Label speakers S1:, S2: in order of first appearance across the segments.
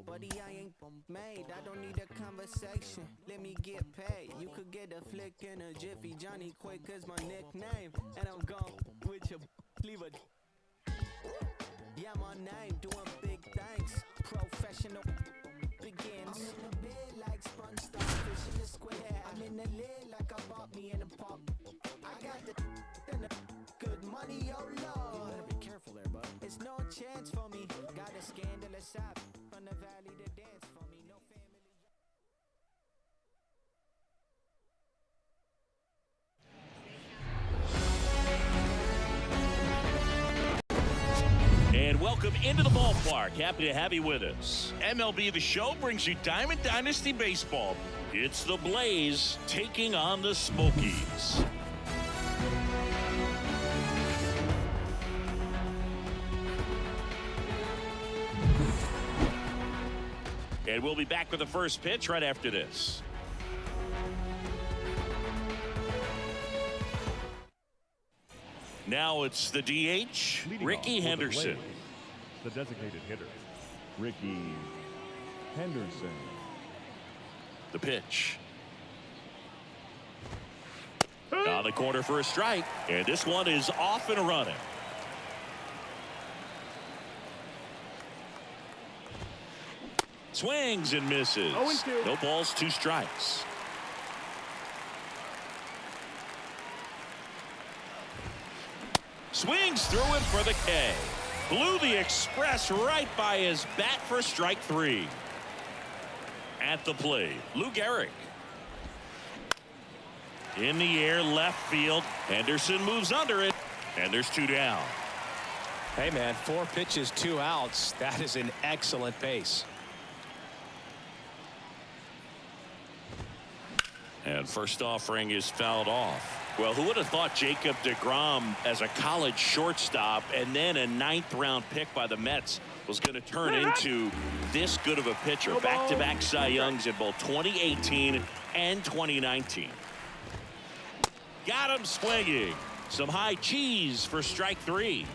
S1: Buddy, I ain't made. I don't need a conversation. Let me get paid. You could get a flick in a jiffy. Johnny Quick is my nickname. And I'm gone with your leave a. Yeah, my name, doing big things. Professional begins. I'm in the bed like sponge starfish in the square. I'm in the lid like I bought me in a pop. I got the good money, oh Lord. You better be careful there, bud. It's no chance for me. Got a scandalous app from the valley to dance for me. No family.
S2: And welcome into the ballpark. Happy to have you with us. MLB The Show brings you Diamond Dynasty Baseball. It's the Blaze taking on the Smokies. And we'll be back with the first pitch right after this. Now it's the DH, Ricky Henderson.
S3: The designated hitter, Ricky Henderson.
S2: The pitch. On the corner for a strike. And this one is off and running. Swings and misses.
S3: 0-2.
S2: No balls, 2 strikes. Swings through it for the K. Blew the express right by his bat for strike 3. At the plate, Lou Gehrig. In the air, left field. Henderson moves under it, and there's 2 down.
S4: Hey, man, 4 pitches, 2 outs. That is an excellent pace.
S2: And first offering is fouled off. Well, who would have thought Jacob deGrom as a college shortstop and then a 9th-round pick by the Mets was going to turn into this good of a pitcher. Back-to-back Cy Youngs in both 2018 and 2019. Got him swinging. Some high cheese for strike 3.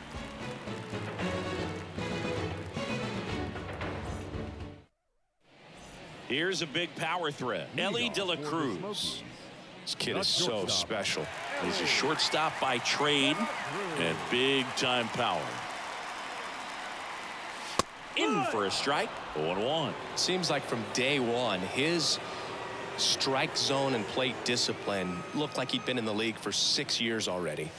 S2: Here's a big power threat. Ellie De La Cruz.
S4: This kid is so special.
S2: He's a shortstop by trade and big-time power. In for a strike. 0-1.
S4: Seems like from day one, his strike zone and plate discipline looked like he'd been in the league for 6 years already.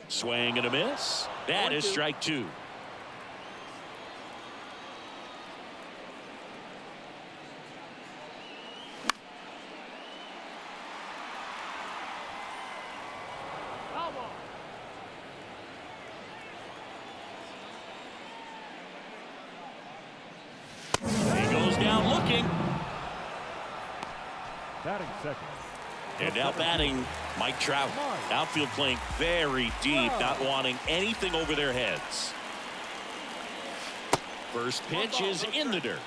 S2: Swing and a miss. That is strike 2.
S3: Batting second.
S2: And now batting Mike Trout. Outfield playing very deep, not wanting anything over their heads. First pitch is in the dirt.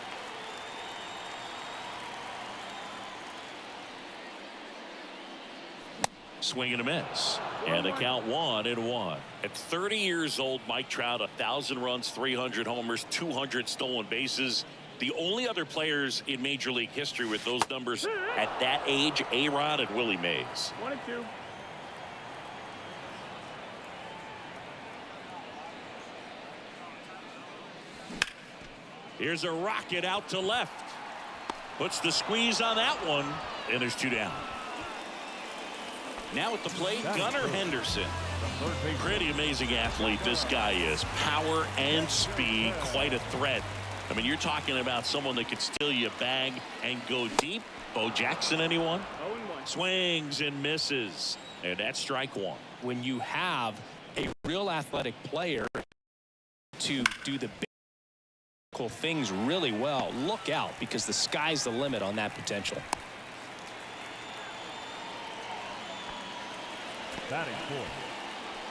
S2: Swing and a miss. And the count 1-1. At 30 years old, Mike Trout, 1,000 runs, 300 homers, 200 stolen bases. The only other players in Major League history with those numbers at that age, A-Rod and Willie Mays.
S3: 1-2.
S2: Here's a rocket out to left. Puts the squeeze on that one, and there's 2 down. Now at the plate, Gunnar Henderson. Pretty amazing athlete this guy is. Power and speed, quite a threat. I mean, you're talking about someone that could steal you a bag and go deep. Bo Jackson, anyone?
S3: 0-1.
S2: Swings and misses. And that's strike 1.
S4: When you have a real athletic player to do the big cool things really well, look out, because the sky's the limit on that potential.
S3: Batting fourth.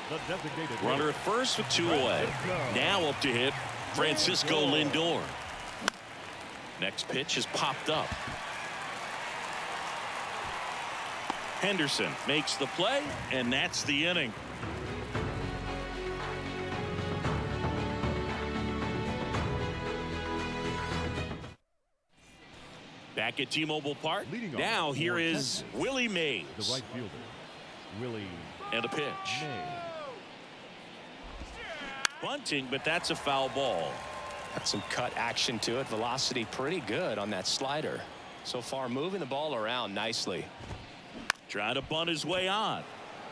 S3: The designated
S2: Runner at first with 2 away. Now up to hit Francisco Lindor. Next pitch is popped up. Henderson makes the play, and that's the inning. Back at T-Mobile Park.
S3: Leading
S2: Now
S3: off
S2: here
S3: for
S2: is
S3: Texas,
S2: Willie Mays.
S3: the right fielder, Willie
S2: And a pitch.
S3: Mays.
S2: Bunting, but that's a foul ball.
S4: Got some cut action to it. Velocity pretty good on that slider. So far moving the ball around nicely.
S2: Trying to bunt his way on.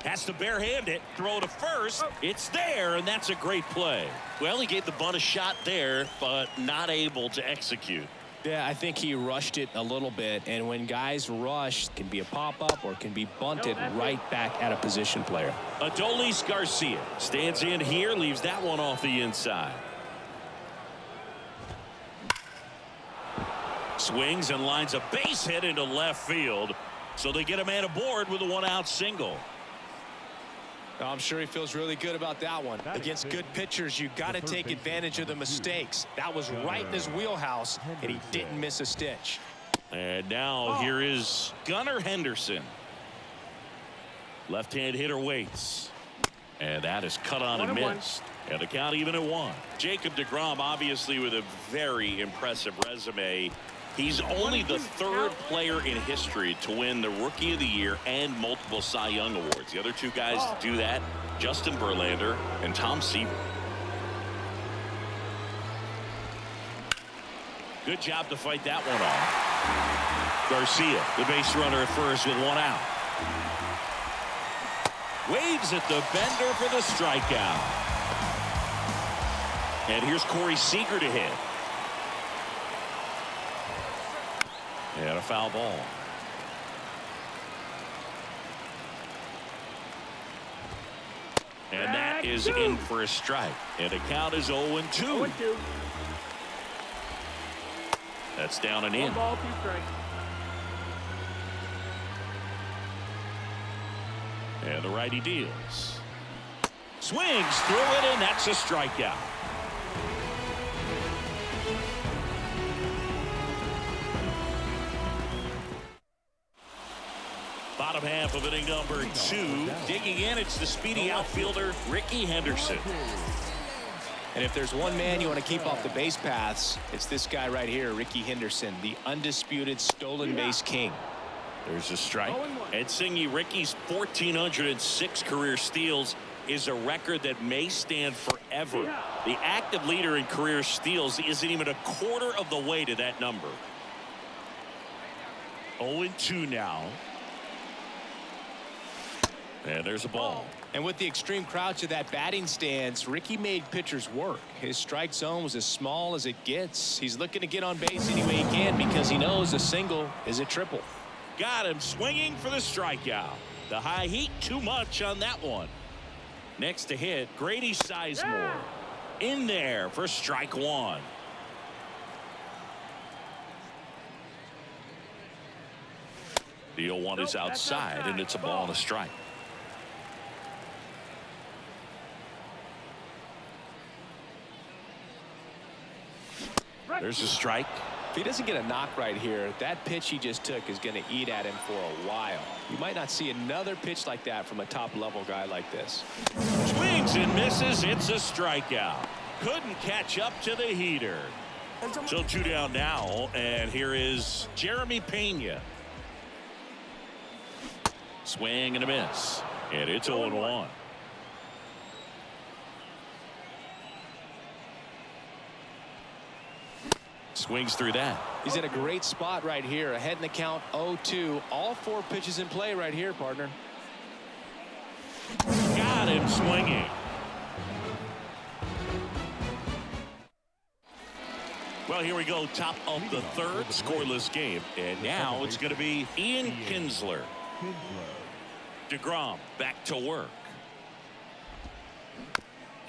S2: Has to barehand it. Throw to first. It's there, and that's a great play. Well, he gave the bunt a shot there, but not able to execute.
S4: Yeah, I think he rushed it a little bit, and when guys rush, it can be a pop-up or it can be bunted right back at a position player.
S2: Adolis Garcia stands in here, leaves that one off the inside. Swings and lines a base hit into left field, so they get a man aboard with a one-out single.
S4: I'm sure he feels really good about that one. Against good pitchers, you got to take advantage of the mistakes. That was right in his wheelhouse, and he didn't miss a stitch.
S2: And now here is Gunnar Henderson. Left-hand hitter waits. And that is cut on and missed. And the count even at 1. Jacob deGrom, obviously with a very impressive resume. He's only the 3rd player in history to win the Rookie of the Year and multiple Cy Young awards. The other 2 guys to do that, Justin Verlander and Tom Seaver. Good job to fight that one off. Garcia, the base runner at first with 1 out. Waves at the bender for the strikeout. And here's Corey Seager to hit. And a foul ball. And that is in for a strike. And the count is 0-2. That's down and in.
S5: 1 ball, 2 strikes.
S2: And the righty deals. Swings through it, and that's a strikeout. Bottom half of inning number 2. Digging in, it's the speedy outfielder, Ricky Henderson.
S4: And if there's one man you want to keep off the base paths, it's this guy right here, Ricky Henderson, the undisputed stolen base king.
S2: There's a strike. Ed Singy, Ricky's 1,406 career steals is a record that may stand forever. The active leader in career steals isn't even a quarter of the way to that number. 0-2 now. And there's a ball.
S4: And with the extreme crouch of that batting stance, Ricky made pitchers work. His strike zone was as small as it gets. He's looking to get on base any way he can because he knows a single is a triple.
S2: Got him swinging for the strikeout. The high heat, too much on that one. Next to hit, Grady Sizemore. In there for strike 1. The 0-1 is outside, and it's a ball and a strike. There's a strike.
S4: If he doesn't get a knock right here, that pitch he just took is going to eat at him for a while. You might not see another pitch like that from a top-level guy like this.
S2: Swings and misses. It's a strikeout. Couldn't catch up to the heater. So 2 down now, and here is Jeremy Pena. Swing and a miss. And it's 0-1. Swings through that.
S4: He's in a great spot right here. Ahead in the count, 0-2. All 4 pitches in play right here, partner.
S2: Got him swinging. Well, here we go. Top of the 3rd. Scoreless game. And now it's going to be Ian Kinsler. deGrom back to work.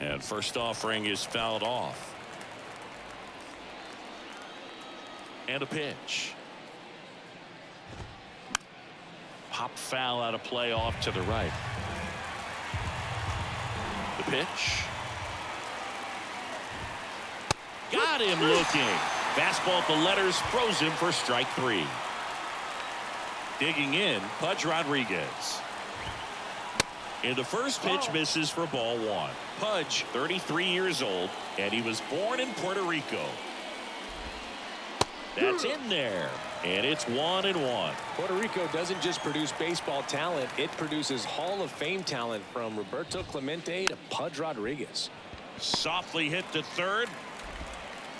S2: And first offering is fouled off. And a pitch. Pop foul out of play off to the right. The pitch. Got him looking. Fastball at the letters, throws him for strike 3. Digging in, Pudge Rodriguez. And the first pitch misses for ball 1. Pudge, 33 years old, and he was born in Puerto Rico. That's in there. And it's 1-1.
S4: Puerto Rico doesn't just produce baseball talent. It produces Hall of Fame talent from Roberto Clemente to Pudge Rodriguez.
S2: Softly hit to third.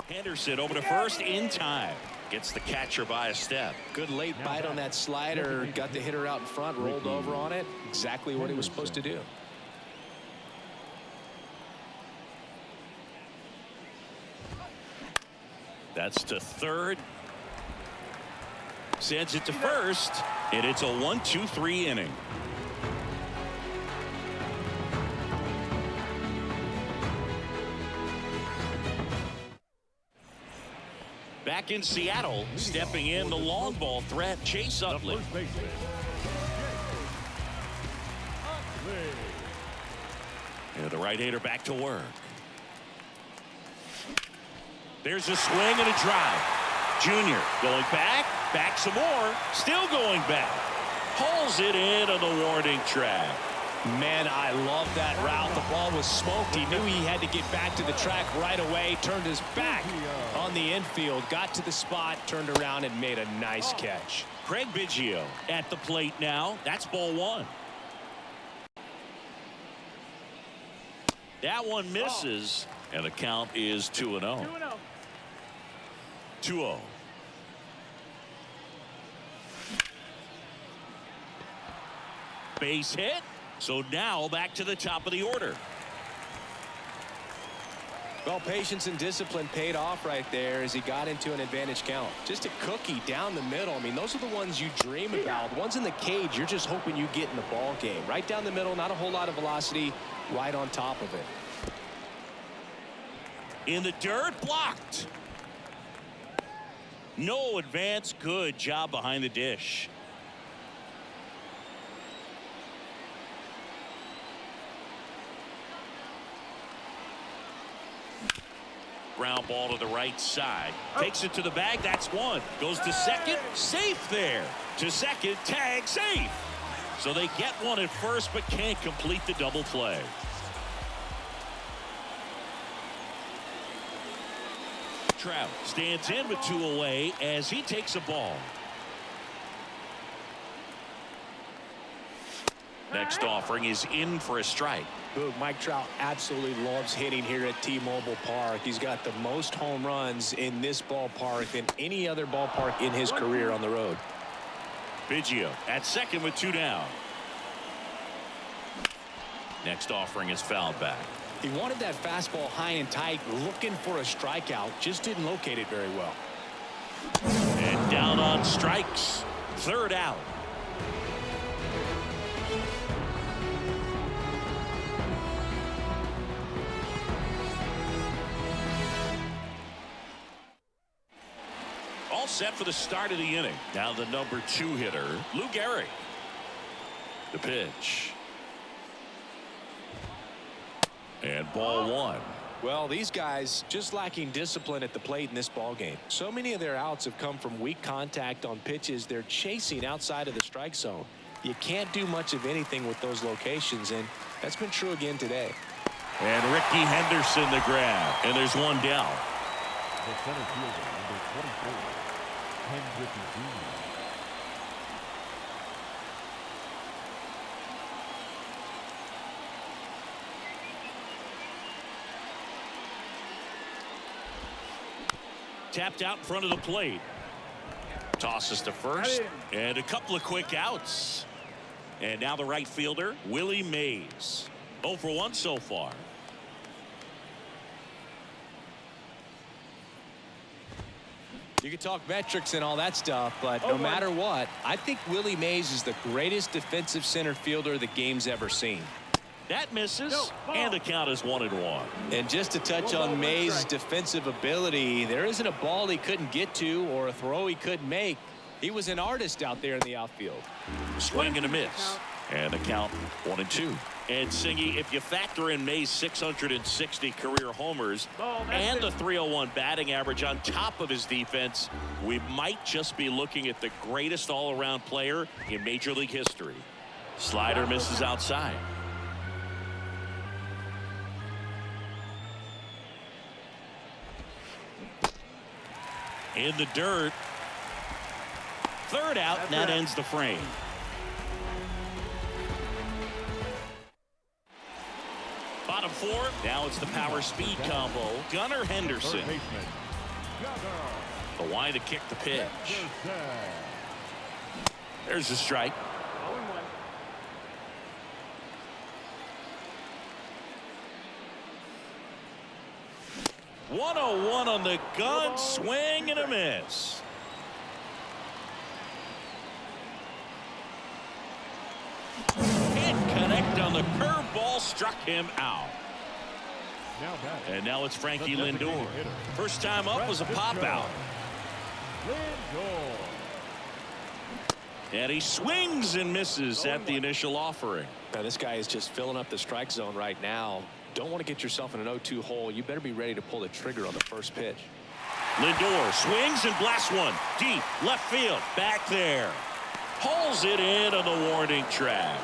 S2: Henderson over to first in time. Gets the catcher by a step.
S4: Good late bite on that slider. Got the hitter out in front, rolled over on it. Exactly what he was supposed to do.
S2: That's to third. Sends it to first. And it's a 1-2-3 inning. Back in Seattle, stepping in the long ball threat, Chase Utley. And the right-hander back to work. There's a swing and a drive. Junior going back some more, still going back. Hauls it in on the warning track.
S4: Man, I love that route. The ball was smoked. He knew he had to get back to the track right away. Turned his back on the infield. Got to the spot, turned around, and made a nice catch.
S2: Craig Biggio at the plate now. That's ball one. That one misses, and the count is 2-0. 2-0. Base hit. So now back to the top of the order.
S4: Well, patience and discipline paid off right there as he got into an advantage count. Just a cookie down the middle. I mean, those are the ones you dream about. Ones in the cage, you're just hoping you get in the ball game. Right down the middle, not a whole lot of velocity, right on top of it.
S2: In the dirt, blocked. No advance. Good job behind the dish. Ground ball to the right side. Takes it to the bag. That's one. Goes to second. Safe there. To second. Tag. Safe. So they get one at first but can't complete the double play. Trout stands in with two away as he takes a ball. Next offering is in for a strike.
S4: Boog, Mike Trout absolutely loves hitting here at T-Mobile Park. He's got the most home runs in this ballpark than any other ballpark in his career on the road.
S2: Biggio at second with two down. Next offering is fouled back.
S4: He wanted that fastball high and tight, looking for a strikeout. Just didn't locate it very well.
S2: And down on strikes. Third out. All set for the start of the inning. Now the number 2 hitter, Lou Gehrig. The pitch. And ball one.
S4: Well, these guys just lacking discipline at the plate in this ball game. So many of their outs have come from weak contact on pitches they're chasing outside of the strike zone. You can't do much of anything with those locations, and that's been true again today.
S2: And Ricky Henderson the grab, and there's one down.
S3: The center fielder, number 24, Ken Griffey Jr.
S2: Tapped out in front of the plate. Tosses to first, and a couple of quick outs. And now the right fielder, Willie Mays. 0 for 1 so far.
S4: You can talk metrics and all that stuff, but no matter what, I think Willie Mays is the greatest defensive center fielder the game's ever seen.
S2: That misses, and the count is 1-1.
S4: And just to touch on Mays' defensive ability, there isn't a ball he couldn't get to or a throw he couldn't make. He was an artist out there in the outfield.
S2: Swing and a miss. And the count 1-2. And Singy, if you factor in Mays' 660 career homers and the .301 batting average on top of his defense, we might just be looking at the greatest all-around player in Major League history. Slider misses outside. In the dirt. Third out, and that ends the frame. Bottom four. Now it's the power speed combo. Gunnar Henderson. The line to kick the pitch. There's a strike. 101 on the gun, swing and a miss. Can't connect on the curveball, struck him out. And now it's Frankie Lindor. First time up was a pop out. And he swings and misses at the initial offering.
S4: Now this guy is just filling up the strike zone right now. Don't want to get yourself in an 0-2 hole. You better be ready to pull the trigger on the first pitch.
S2: Lindor swings and blasts one deep left field. Back there. Pulls it in on the warning track.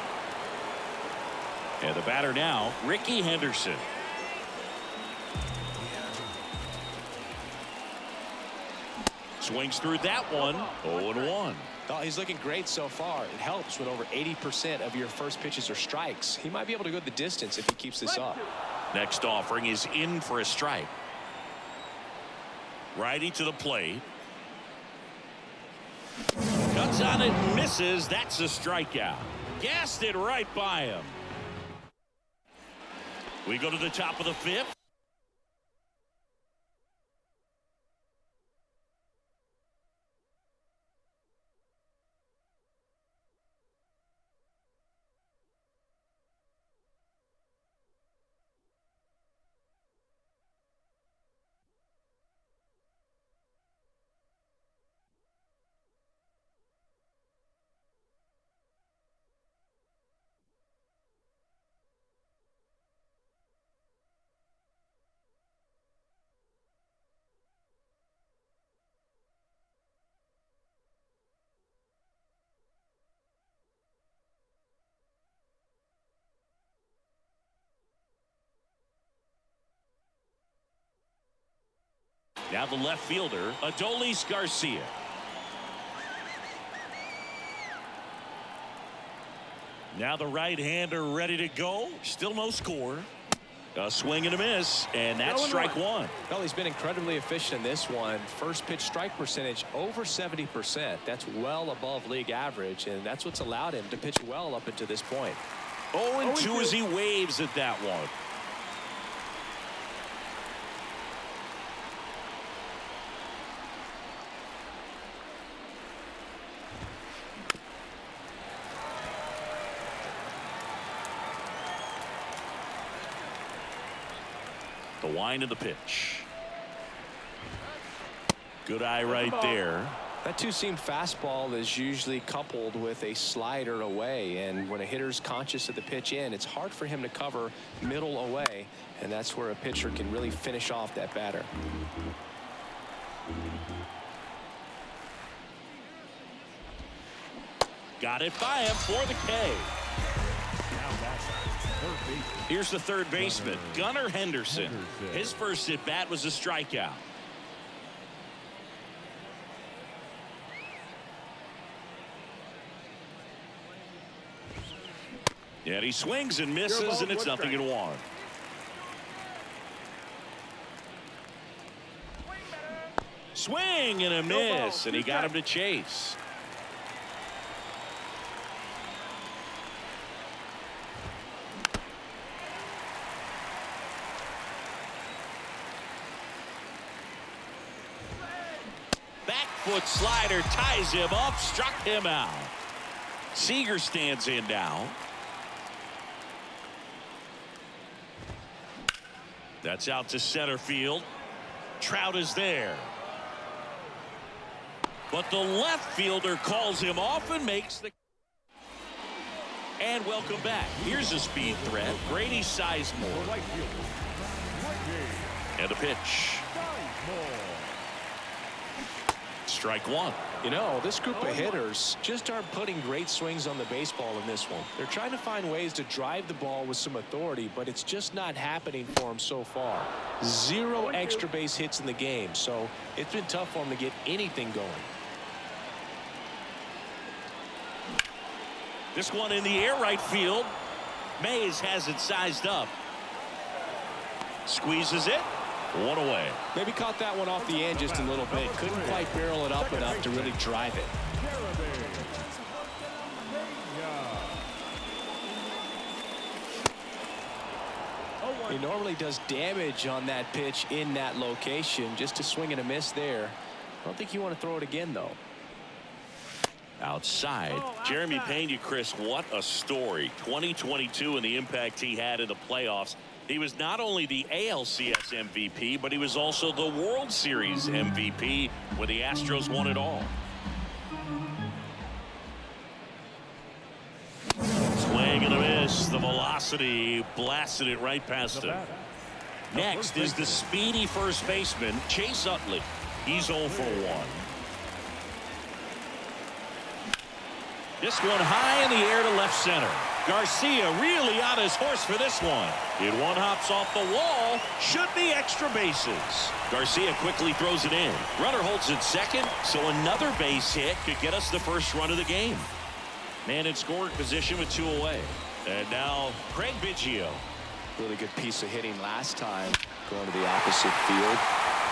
S2: And the batter now, Ricky Henderson. Swings through that one. 0-1.
S4: Oh, he's looking great so far. It helps when over 80% of your first pitches are strikes. He might be able to go the distance if he keeps this up.
S2: Next offering is in for a strike. Righty to the plate. Cuts on it and misses. That's a strikeout. Gassed it right by him. We go to the top of the fifth. Now the left fielder, Adolis Garcia. Now the right-hander ready to go. Still no score. A swing and a miss, and that's strike one.
S4: Well, he's been incredibly efficient in this one. First pitch strike percentage over 70%. That's well above league average, and that's what's allowed him to pitch well up until this point.
S2: 0-2 as he waves at that one. The wind of the pitch. Good eye right there.
S4: That two-seam fastball is usually coupled with a slider away, and when a hitter's conscious of the pitch in, it's hard for him to cover middle away, and that's where a pitcher can really finish off that batter.
S2: Got it by him for the K. Here's the third baseman, Gunnar Henderson. His first at bat was a strikeout. And he swings and misses, and it's 0-1. Swing and a miss, and he got him to chase. Back foot slider ties him up, struck him out. Seager stands in now. That's out to center field. Trout is there. But the left fielder calls him off and makes the... And welcome back. Here's a speed threat, Brady Sizemore. And a pitch. strike one.
S4: You know, this group of hitters just aren't putting great swings on the baseball in this one. They're trying to find ways to drive the ball with some authority, but it's just not happening for them so far. 0 extra base hits in the game, so it's been tough for them to get anything going.
S2: This one in the air right field. Mays has it sized up. Squeezes it. One away.
S4: Maybe caught that one off the end just a little bit. Couldn't quite barrel it up enough to really drive it. He normally does damage on that pitch in that location. Just a swing and a miss there. I don't think you want to throw it again, though.
S2: Outside. Jeremy Pena, Chris, what a story. 2022 and the impact he had in the playoffs. He was not only the ALCS MVP, but he was also the World Series MVP when the Astros won it all. Swing and a miss. The velocity blasted it right past him. Next is the speedy first baseman, Chase Utley. He's 0 for 1. This one high in the air to left center. Garcia really on his horse for this one. It one hops off the wall. Should be extra bases. Garcia quickly throws it in. Runner holds it second, so another base hit could get us the first run of the game. Man in scoring position with 2 away. And now Craig Biggio.
S4: Really good piece of hitting last time. Going to the opposite field.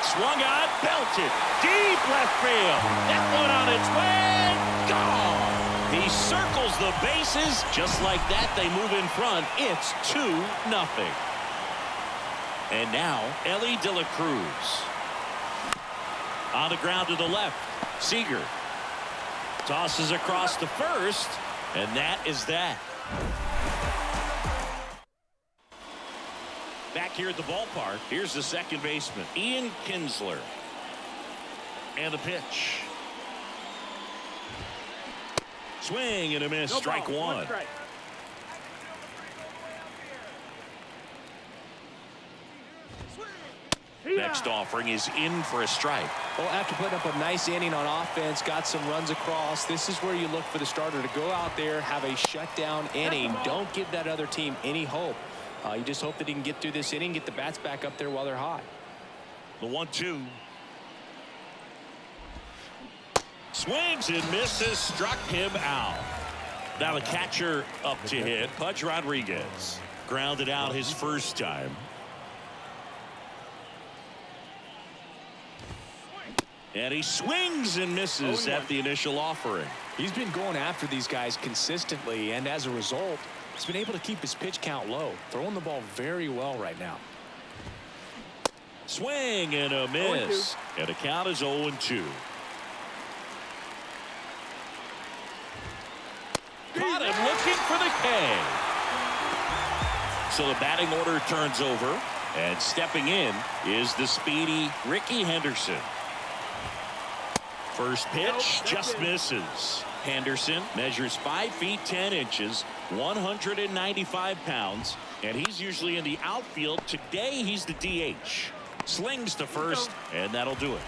S2: Swung on, belted. Deep left field. That one on its way. Gone. He circles the bases. Just like that, they move in front. It's 2-0. And now, Ellie De La Cruz. On the ground to the left. Seager tosses across to first. And that is that. Back here at the ballpark, here's the second baseman, Ian Kinsler. And the pitch. Swing and a miss, strike one. Next offering is in for a strike.
S4: Well, after putting up a nice inning on offense, got some runs across, this is where you look for the starter to go out there, have a shutdown inning. Don't give that other team any hope. You just hope that he can get through this inning, get the bats back up there while they're hot.
S2: The 1-2. Swings and misses, struck him out. Now the catcher up to hit, Pudge Rodriguez. Grounded out his first time. And he swings and misses at the initial offering.
S4: He's been going after these guys consistently, and as a result, he's been able to keep his pitch count low. Throwing the ball very well right now.
S2: Swing and a miss. And the count is 0-2. Caught him looking for the K. So the batting order turns over, and stepping in is the speedy Ricky Henderson. First pitch just misses. Henderson measures 5 feet 10 inches, 195 pounds, and he's usually in the outfield. Today he's the DH. Slings to first, and that'll do it.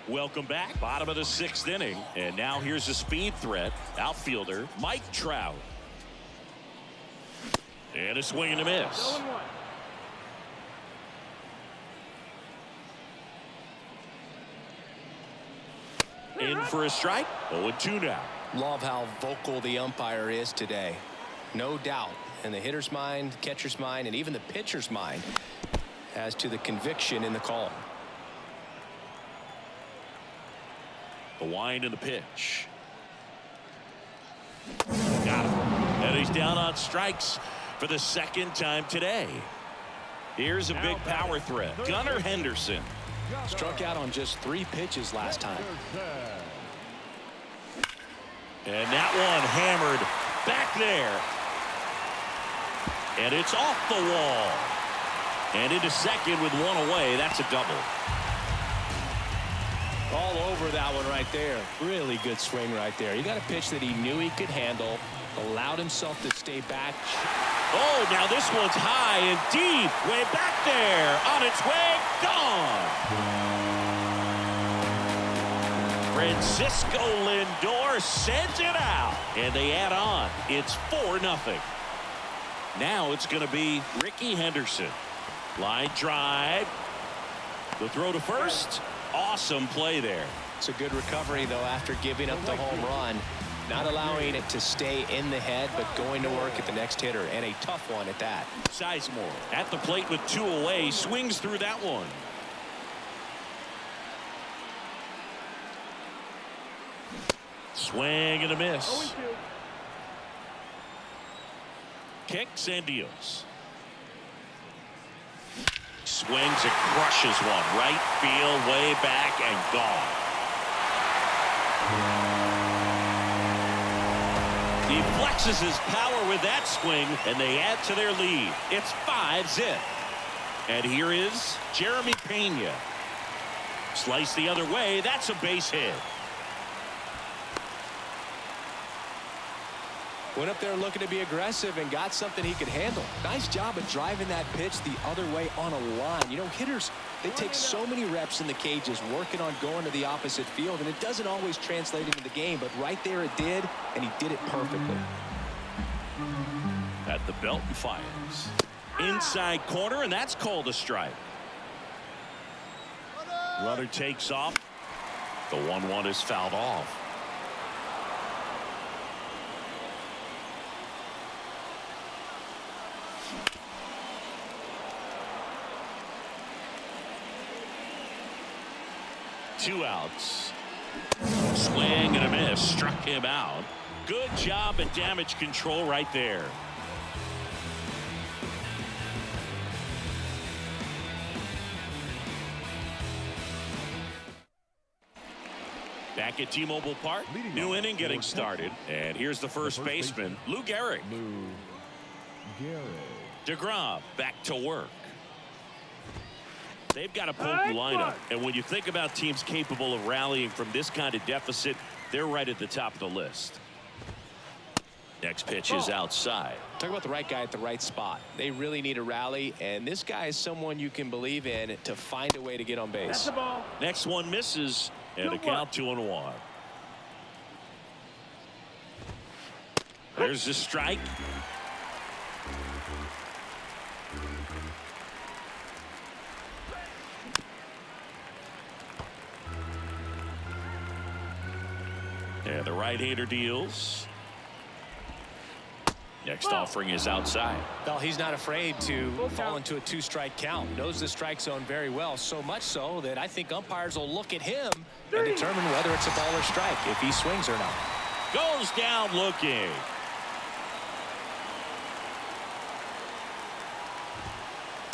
S2: Welcome back. Bottom of the 6th inning, and now here's a speed threat. Outfielder Mike Trout. And a swing and a miss. In for a strike. 0-2 now.
S4: Love how vocal the umpire is today. No doubt in the hitter's mind, catcher's mind, and even the pitcher's mind as to the conviction in the call.
S2: The wind and the pitch. Got him. And he's down on strikes for the second time today. Here's a big power threat. Gunnar Henderson.
S4: Struck out on just 3 pitches last time.
S2: And that one hammered back there. And it's off the wall. And into second with 1 away. That's a double.
S4: All over that one right there. Really good swing right there. He got a pitch that he knew he could handle. allowed himself to stay back.
S2: Oh, now this one's high and deep. Way back there. On its way. Gone. Francisco Lindor sends it out. And they add on. It's 4-0. Now it's going to be Ricky Henderson. Line drive. The throw to first. Awesome play there.
S4: It's a good recovery, though, after giving up the home run. Not allowing it to stay in the head, but going to work at the next hitter, and a tough one at that.
S2: Sizemore at the plate with 2 away. Swings through that one. Swing and a miss. Kicks and deals. Swings and crushes one. Right field, way back, and gone. He flexes his power with that swing, and they add to their lead. It's 5-0. And here is Jeremy Pena. Slice the other way. That's a base hit.
S4: Went up there looking to be aggressive and got something he could handle. Nice job of driving that pitch the other way on a line. You know, hitters, they take so many reps in the cages working on going to the opposite field, and it doesn't always translate into the game, but right there it did, and he did it perfectly.
S2: At the belt and fires. Inside corner, and that's called a strike. Runner takes off. The 1-1 is fouled off. Two outs. Swing and a miss. Struck him out. Good job at damage control right there. Back at T-Mobile Park. New inning getting started. And here's the first baseman, Lou Gehrig. DeGrom back to work. They've got a potent lineup, and when you think about teams capable of rallying from this kind of deficit, they're right at the top of the list. Next pitch is outside.
S4: Talk about the right guy at the right spot. They really need a rally, and this guy is someone you can believe in to find a way to get on base.
S5: That's the ball.
S2: Next one misses, and a count 2-1. There's the strike. And the right-hander deals. Next offering is outside.
S4: Well, he's not afraid to fall into a 2-strike count. Knows the strike zone very well, so much so that I think umpires will look at him and determine whether it's a ball or strike, if he swings or not.
S2: Goes down looking.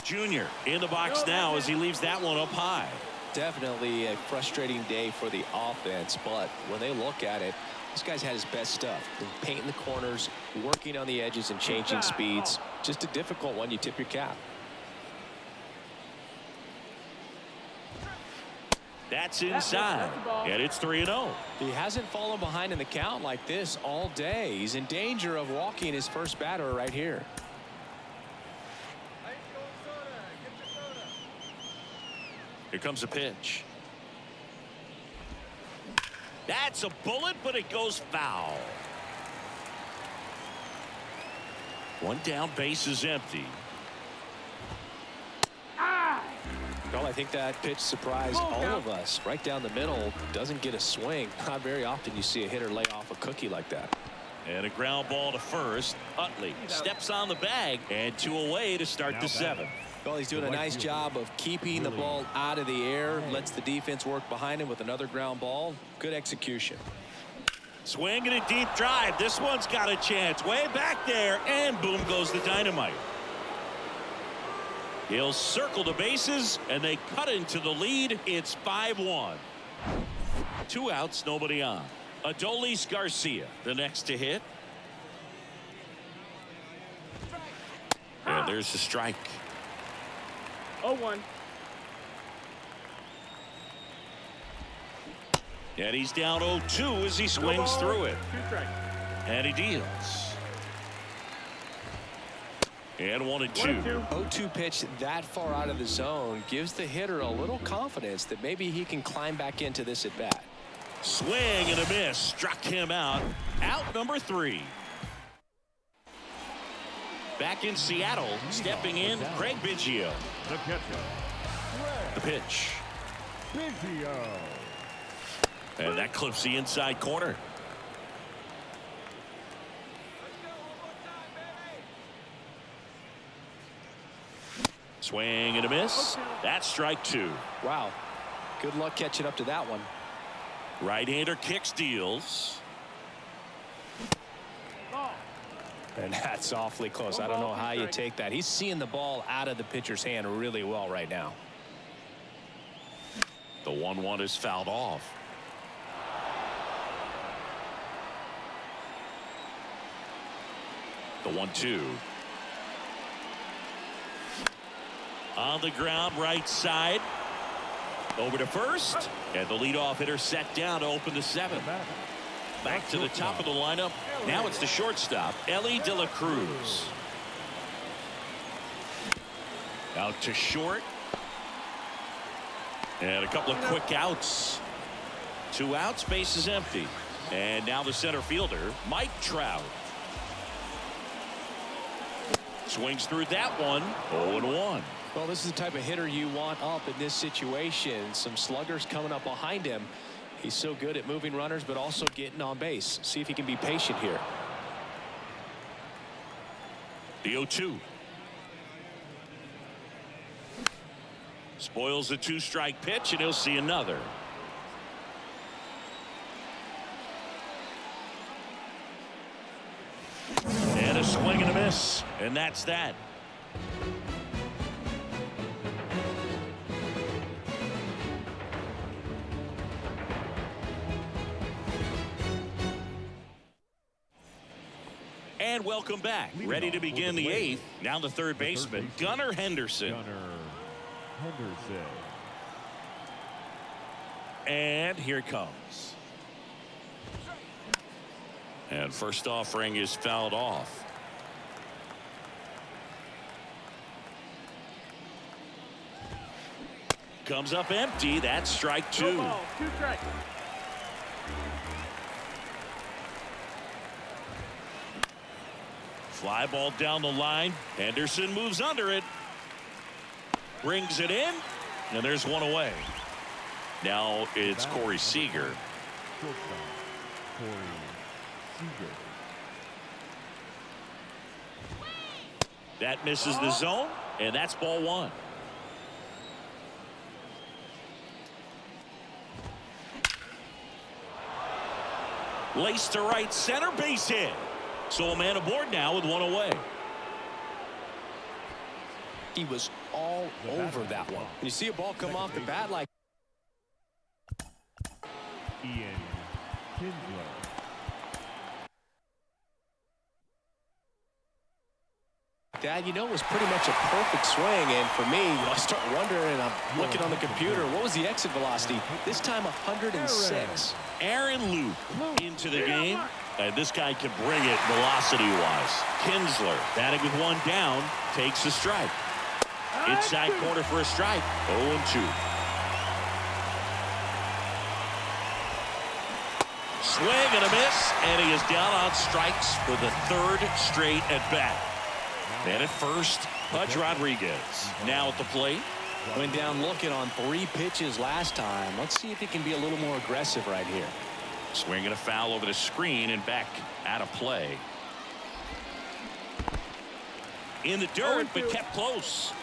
S2: Junior in the box now as he leaves that one up high.
S4: Definitely a frustrating day for the offense, but when they look at it, this guy's had his best stuff. Painting the corners, working on the edges, and changing speeds. Just a difficult one. You tip your cap.
S2: That's inside, and it's 3-0.
S4: He hasn't fallen behind in the count like this all day. He's in danger of walking his first batter right here.
S2: Here comes a pitch. That's a bullet, but it goes foul. One down, base is empty.
S4: Well, I think that pitch surprised all of us. Right down the middle, doesn't get a swing. Not very often you see a hitter lay off a cookie like that.
S2: And a ground ball to first. Utley steps on the bag, and 2 away to start the 7th.
S4: Well, he's doing a nice job of keeping the ball out of the air. Lets the defense work behind him with another ground ball. Good execution.
S2: Swing and a deep drive. This one's got a chance. Way back there, and boom goes the dynamite. He'll circle the bases, and they cut into the lead. It's 5-1. 2 outs, nobody on. Adolis Garcia, the next to hit. And there's the strike.
S5: 0-1.
S2: And he's down 0-2 as he swings through it.
S5: 2 strikes.
S2: And he deals. And 1-2.
S4: 0-2 pitch that far out of the zone gives the hitter a little confidence that maybe he can climb back into this at bat.
S2: Swing and a miss. Struck him out. Out number 3. Back in Seattle, stepping in, Craig Biggio.
S3: The catcher,
S2: The pitch.
S3: Biggio.
S2: And that clips the inside corner. Swing and a miss. That's strike 2.
S4: Wow. Good luck catching up to that one.
S2: Right-hander kicks, deals.
S4: And that's awfully close. I don't know how you take that. He's seeing the ball out of the pitcher's hand really well right now.
S2: The 1-1 is fouled off. The 1-2. On the ground, right side. Over to first. And the leadoff hitter set down to open the 7th. Back to the top of the lineup. Now it's the shortstop, Ellie De La Cruz. Out to short. And a couple of quick outs. 2 outs, base is empty. And now the center fielder, Mike Trout. Swings through that one. 0-1.
S4: Well, this is the type of hitter you want up in this situation. Some sluggers coming up behind him. He's so good at moving runners, but also getting on base. See if he can be patient here.
S2: The 0-2. Spoils the 2-strike pitch, and he'll see another. And a swing and a miss, and that's that. And welcome back. Ready to begin the 8th. Now the third baseman, Gunnar Henderson. And here it comes. And first offering is fouled off. Comes up empty. That's strike 2.
S5: 2 strikes.
S2: Fly ball down the line. Henderson moves under it. Brings it in. And there's one away. Now it's Corey Seager. That misses the zone. And that's ball 1. Laced to right center, base hit. So a man aboard now with 1 away.
S4: He was all over that one. And you see a ball come off the bat like that, you know, was pretty much a perfect swing. And for me, I start wondering, I'm looking on the computer, what was the exit velocity? This time 106.
S2: Aaron Luke into the game. And this guy can bring it velocity-wise. Kinsler batting with 1 down, takes a strike. Inside corner for a strike. 0-2. Swing and a miss, and he is down on strikes for the 3rd straight at bat. And at first, Pudge Rodriguez now at the plate.
S4: Went down looking on 3 pitches last time. Let's see if he can be a little more aggressive right here.
S2: Swing and a foul over the screen and back out of play. In the dirt, but kept close.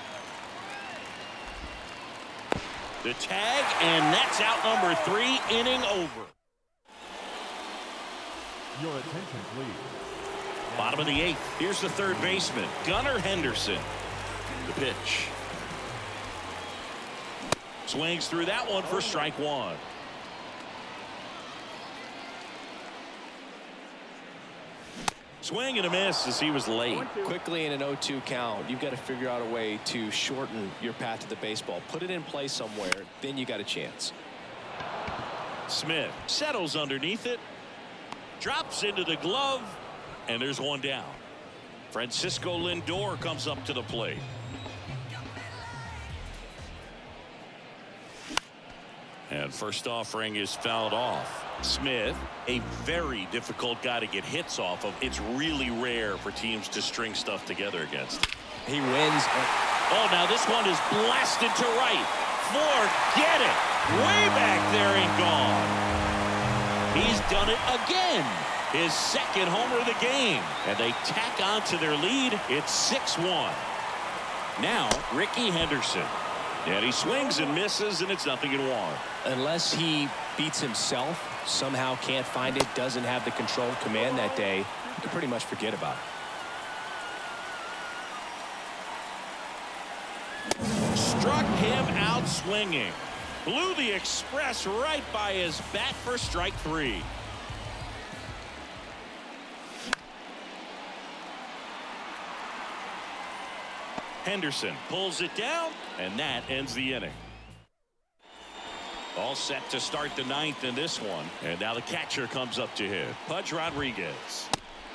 S2: The tag, and that's out number 3, inning over.
S3: Your attention, please.
S2: Bottom of the 8th. Here's the third baseman, Gunnar Henderson. The pitch. Swings through that one for strike 1. Swing and a miss as he was late.
S4: Quickly in an 0-2 count, you've got to figure out a way to shorten your path to the baseball. Put it in play somewhere, then you got a chance.
S2: Smith settles underneath it, drops into the glove, and there's one down. Francisco Lindor comes up to the plate. And first offering is fouled off. Smith, a very difficult guy to get hits off of. It's really rare for teams to string stuff together against.
S4: He wins.
S2: Oh, now this one is blasted to right. Forget it. Way back there and gone. He's done it again. His second homer of the game. And they tack on to their lead. It's 6-1. Now, Ricky Henderson. And he swings and misses, and it's 0-1.
S4: Unless he beats himself, somehow can't find it, doesn't have the control command that day, you can pretty much forget about it.
S2: Struck him out swinging. Blew the express right by his bat for strike 3. Henderson pulls it down, and that ends the inning. All set to start the 9th in this one. And now the catcher comes up to hit. Pudge Rodriguez.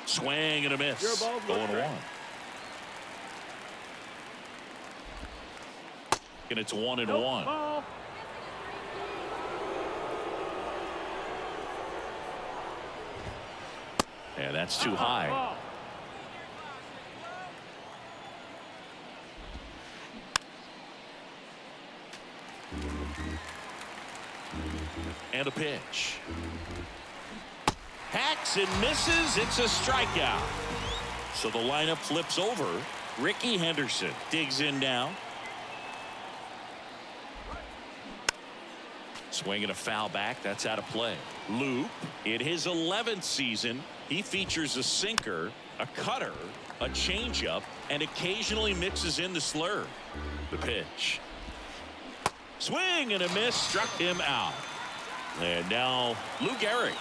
S2: Swing and a miss. 0-1. And it's 1-1. And that's too high. And a pitch. Hacks and misses. It's a strikeout. So the lineup flips over. Ricky Henderson digs in now. Swinging a foul back. That's out of play. Loop. In his 11th season, he features a sinker, a cutter, a changeup, and occasionally mixes in the slurve. The pitch. Swing and a miss. Struck him out. And now Lou Gehrig.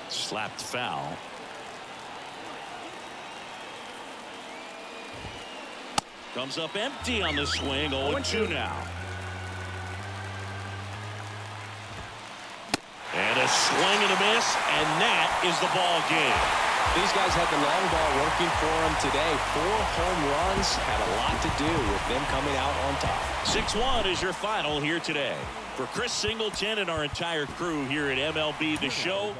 S2: Slapped foul. Comes up empty on the swing. 0-2 now. And a swing and a miss, and that is the ball game.
S4: These guys had the long ball working for them today. 4 home runs had a lot to do with them coming out on top.
S2: 6-1 is your final here today. For Chris Singleton and our entire crew here at MLB The Show,